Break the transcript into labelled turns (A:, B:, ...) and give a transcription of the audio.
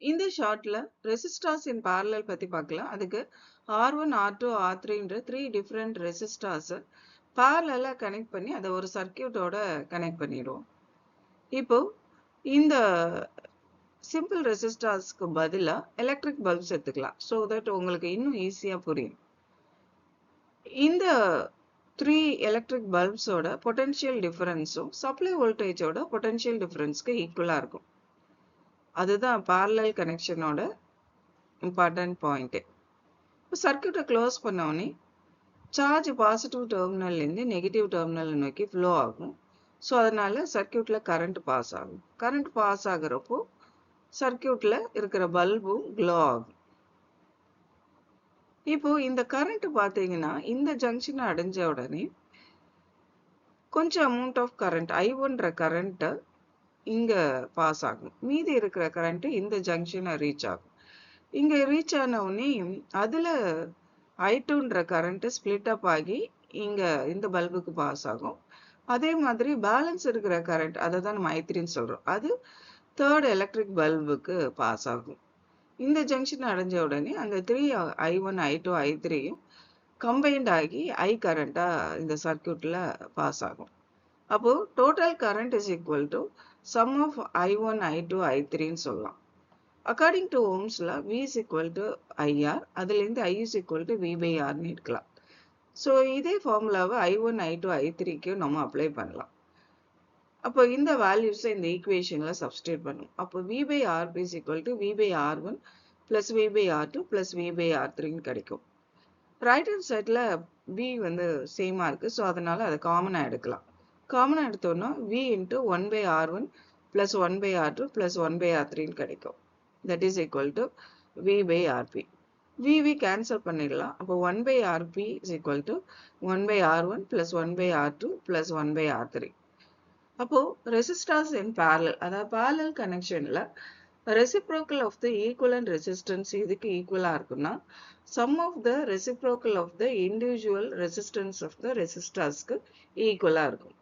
A: இந்த ஷார்ட்ல ரெசிஸ்டார்ஸ் இன் parallel பத்தி பார்க்கலாம். அதுக்கு R1, R2, R3ன்ற 3 different resistors parallel connect பண்ணி அதை ஒரு சர்க்கியூட்டோட கனெக்ட் பண்ணிடுவோம். இப்போ இந்த சிம்பிள் ரெசிஸ்டார்ஸ்க்கு பதிலா எலக்ட்ரிக் பல்ப்ஸ் எடுத்துக்கலாம். ஸோ தட் உங்களுக்கு இன்னும் ஈஸியா புரியும். இந்த 3 எலக்ட்ரிக் பல்ப்ஸோட பொட்டன்ஷியல் டிஃபரன்ஸும் சப்ளை வோல்டேஜோட பொட்டன்ஷியல் டிஃபரன்ஸ்க்கு ஈக்குவலா இருக்கும். அதுதான் parallel கனெக்ஷனோட இம்பார்ட்டன்ட் பாயிண்ட். இப்போ சர்க்கியூட்டை க்ளோஸ் பண்ண உடனே சார்ஜ் பாசிட்டிவ் டெர்மினல்லேருந்து நெகட்டிவ் டெர்மினல் நோக்கி ஃப்ளோ ஆகும். ஸோ அதனால சர்க்கியூட்ல கரண்ட் பாஸ் ஆகும். கரண்ட் பாஸ் ஆகுறப்போ சர்க்கியூட்ல இருக்கிற பல்பும் க்ளோ ஆகும். இப்போ இந்த கரண்ட் பார்த்தீங்கன்னா இந்த ஜங்ஷனை அடைஞ்ச உடனே கொஞ்சம் அமௌண்ட் ஆஃப் கரண்ட் I1ன்ற கரண்ட்டை இங்க பாஸ் ஆகும். மீதி இருக்கிற கரண்ட் இந்த ஜங்ஷனை ரீச் ஆகும். இங்க ரீச் ஆன உடனே அதுல I2ன்ற கரண்ட் ஸ்பிளிட் அப் ஆகி இங்க இந்த பல்புக்கு பாஸ் ஆகும். அதே மாதிரி பேலன்ஸ் இருக்கிற கரண்ட், அதை தான் நம்ம I3ன்னு சொல்றோம், அது தேர்ட் எலக்ட்ரிக் பல்புக்கு பாஸ் ஆகும். இந்த ஜங்ஷன் அடைஞ்ச உடனே அந்த 3 I1, I2, I3யும் கம்பைன்ட் ஆகி I கரண்டா இந்த சர்க்கியூட்ல பாஸ் ஆகும். அப்போ total current is equal to sum of I1, I2, I3ன்னு சொல்லலாம். அக்கார்டிங் டு ஓம்ஸ்ல V is equal to IR, அதுலேருந்து I is equal to V by Rன்னு எடுக்கலாம். ஸோ இதே ஃபார்முலாவை I1, I2, I3க்கும் நம்ம அப்ளை பண்ணலாம். அப்போ இந்த வேல்யூஸை இந்த ஈக்குவேஷன்ல சப்ஸ்டியூட் பண்ணும். அப்போ V by RP is equal to V by R1 plus V by R2 plus V by R3ன்னு கிடைக்கும். ரைட் ஹேண்ட் சைட்ல V வந்து சேமா இருக்கு. ஸோ அதனால அதை காமனா எடுக்கலாம். காமனா எடுத்தோம்னா V into 1 by R1 plus 1 by R2 plus 1 by R3ன்னு கிடைக்கும். That is equal to V by RP. V cancel பண்ணிடலாம். அப்போ 1 by RP is equal to 1 by R1 plus 1 by R2 plus 1 by R3. அப்போ resistors இன் parallel, அதாவது parallel கனெக்ஷன்ல reciprocal of the equivalent resistance இதுக்கு ஈக்குவலா இருக்குன்னா sum of the reciprocal of the individual resistance of the resistors க்கு ஈக்குவலா இருக்கும்.